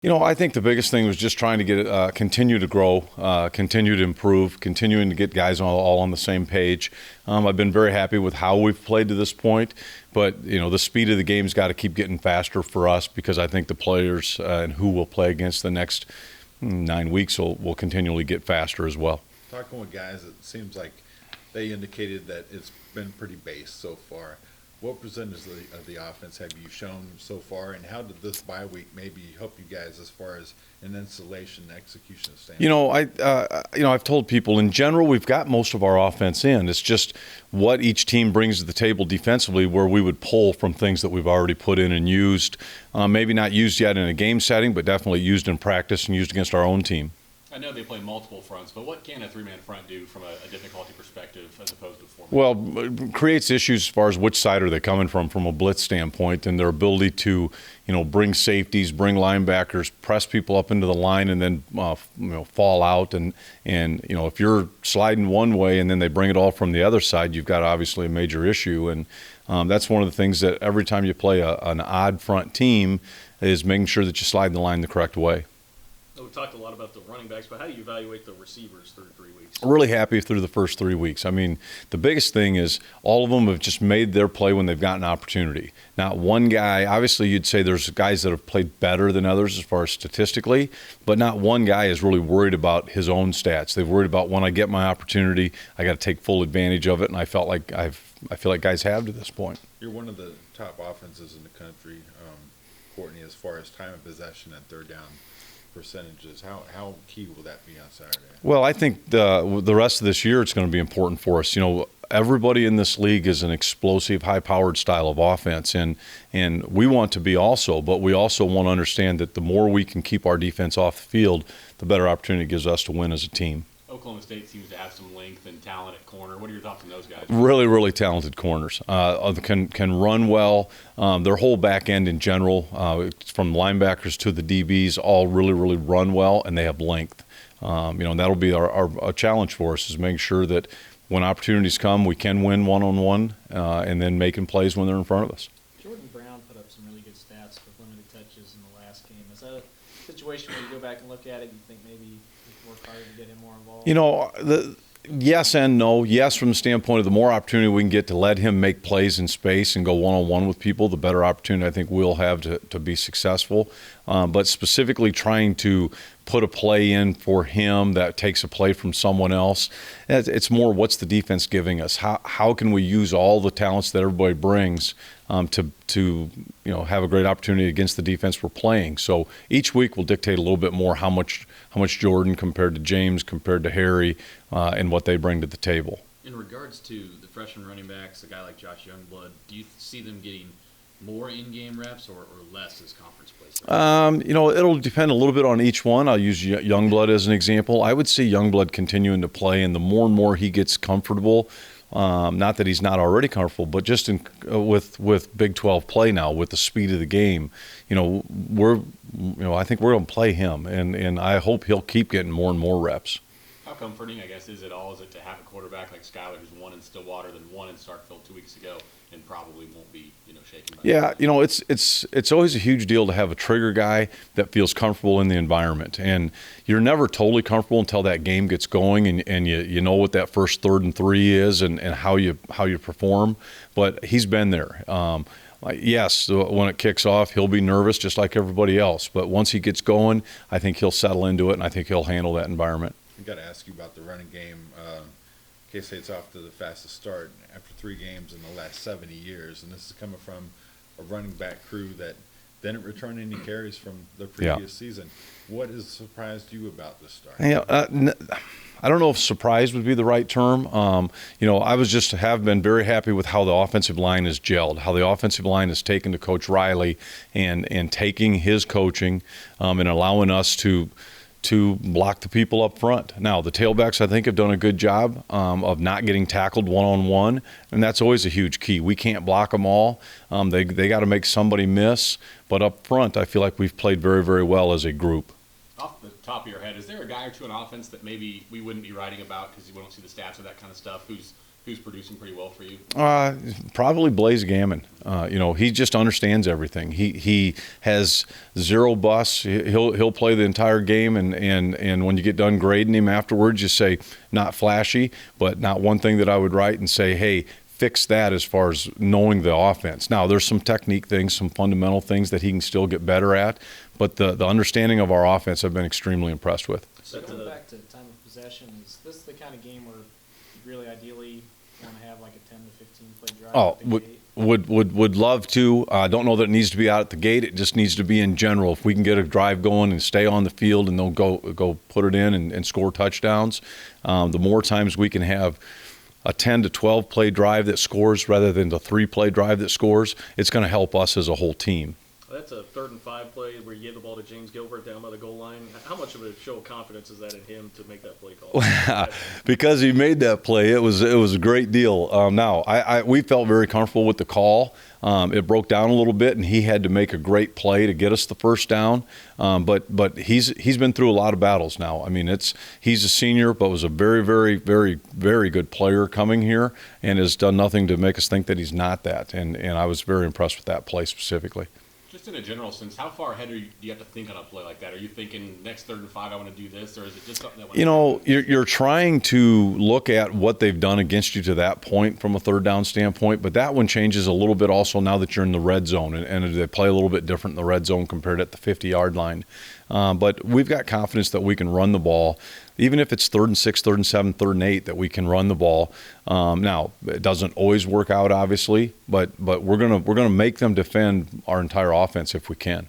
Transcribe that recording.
I think the biggest thing was just trying to get continue to grow, continue to improve, continuing to get guys all on the same page. I've been very happy with how we've played to this point, but the speed of the game's got to keep getting faster for us because I think the players and who we'll play against the next 9 weeks will continually get faster as well. Talking with guys, it seems like they indicated that it's been pretty base so far. What percentage of the offense have you shown so far, and how did this bye week maybe help you guys as far as an installation and execution standpoint? I've told people in general we've got most of our offense in. It's just what each team brings to the table defensively, where we would pull from things that we've already put in and used. Maybe not used yet in a game setting, but definitely used in practice and used against our own team. I know they play multiple fronts, but what can a three-man front do from a difficulty perspective as opposed to four-man? Well, it creates issues as far as which side are they coming from a blitz standpoint, and their ability to, bring safeties, bring linebackers, press people up into the line, and then fall out. And if you're sliding one way and then they bring it all from the other side, you've got obviously a major issue. And that's one of the things that every time you play an odd front team is making sure that you slide the line the correct way. We talked a lot about the running backs, but how do you evaluate the receivers through 3 weeks? Really happy through the first 3 weeks. I mean, the biggest thing is all of them have just made their play when they've gotten opportunity. Not one guy, obviously you'd say there's guys that have played better than others as far as statistically, but not one guy is really worried about his own stats. They've worried about when I get my opportunity, I got to take full advantage of it, and I feel like guys have to this point. You're one of the top offenses in the country, Courtney, as far as time of possession and third down percentages. How key will that be on Saturday? Well, I think the rest of this year it's going to be important for us. Everybody in this league is an explosive, high-powered style of offense, and we want to be also, but we also want to understand that the more we can keep our defense off the field, the better opportunity it gives us to win as a team. Oklahoma State seems to have some length and talent at corner. What are your thoughts on those guys? Really, really talented corners. Can run well. Their whole back end in general, from linebackers to the DBs, all really, really run well, and they have length. And that'll be our challenge for us, is making sure that when opportunities come, we can win one-on-one and then making plays when they're in front of us. Jordan Brown put up some really good stats with limited touches in the last game. Is that a situation where you go back and look at it and you think maybe you can work harder to get him more involved? Yes and no. Yes, from the standpoint of the more opportunity we can get to let him make plays in space and go one-on-one with people, the better opportunity I think we'll have to be successful. But specifically trying to put a play in for him that takes a play from someone else, it's more what's the defense giving us? How can we use all the talents that everybody brings to have a great opportunity against the defense we're playing? So each week will dictate a little bit more how much Jordan compared to James, compared to Harry, and what they bring to the table. In regards to the freshman running backs, a guy like Josh Youngblood, do you see them getting more in-game reps or less as conference play? It'll depend a little bit on each one. I'll use Youngblood as an example. I would see Youngblood continuing to play, and the more and more he gets comfortable, not that he's not already comfortable, but just with Big 12 play now, with the speed of the game, I think we're going to play him, and I hope he'll keep getting more and more reps. How comforting, I guess, is it to have a quarterback like Skyler who's won in Stillwater, then won in Starkville 2 weeks ago, and probably won't be shaken by that? It's always a huge deal to have a trigger guy that feels comfortable in the environment, and you're never totally comfortable until that game gets going and you know what that first 3rd and 3 is and how you perform. But he's been there. Yes, when it kicks off, he'll be nervous just like everybody else. But once he gets going, I think he'll settle into it, and I think he'll handle that environment. I've got to ask you about the running game. K-State's off to the fastest start after 3 games in the last 70 years, and this is coming from a running back crew that didn't return any carries from the previous season. What has surprised you about this start? I don't know if surprise would be the right term. I have been very happy with how the offensive line has gelled, how the offensive line has taken to Coach Riley and taking his coaching and allowing us to block the people up front. Now, the tailbacks, I think, have done a good job of not getting tackled one-on-one, and that's always a huge key. We can't block them all. They got to make somebody miss, but up front, I feel like we've played very, very well as a group. Off the top of your head, is there a guy or two on offense that maybe we wouldn't be writing about because we don't see the stats or that kind of stuff, who's who's producing pretty well for you? Probably Blaze Gammon. He just understands everything. He has zero busts. He'll play the entire game, and when you get done grading him afterwards, you say, not flashy, but not one thing that I would write and say, hey, fix that as far as knowing the offense. Now, there's some technique things, some fundamental things that he can still get better at, but the understanding of our offense I've been extremely impressed with. So going back to time of possession, is this the kind of game where you really ideally want to have like a 10 to 15 play drive? Oh, at the gate? would love to. I don't know that it needs to be out at the gate. It just needs to be in general. If we can get a drive going and stay on the field and they'll go put it in and score touchdowns, the more times we can have a 10 to 12 play drive that scores rather than the 3 play drive that scores, it's going to help us as a whole team. That's a 3rd and 5 play where you gave the ball to James Gilbert down by the goal line. How much of a show of confidence is that in him to make that play call? Because he made that play, it was a great deal. Now, we felt very comfortable with the call. It broke down a little bit, and he had to make a great play to get us the first down. But he's been through a lot of battles now. I mean, he's a senior, but was a very, very, very, very good player coming here, and has done nothing to make us think that he's not that. And I was very impressed with that play specifically. Just in a general sense, how far ahead do you have to think on a play like that? Are you thinking next 3rd and 5, I want to do this, or is it just something that? You're trying to look at what they've done against you to that point from a 3rd down standpoint, but that one changes a little bit also now that you're in the red zone, and they play a little bit different in the red zone compared at the 50-yard line. But we've got confidence that we can run the ball, even if it's 3rd and 6, 3rd and 7, 3rd and 8, that we can run the ball. Now, it doesn't always work out, obviously, but we're gonna make them defend our entire offense if we can.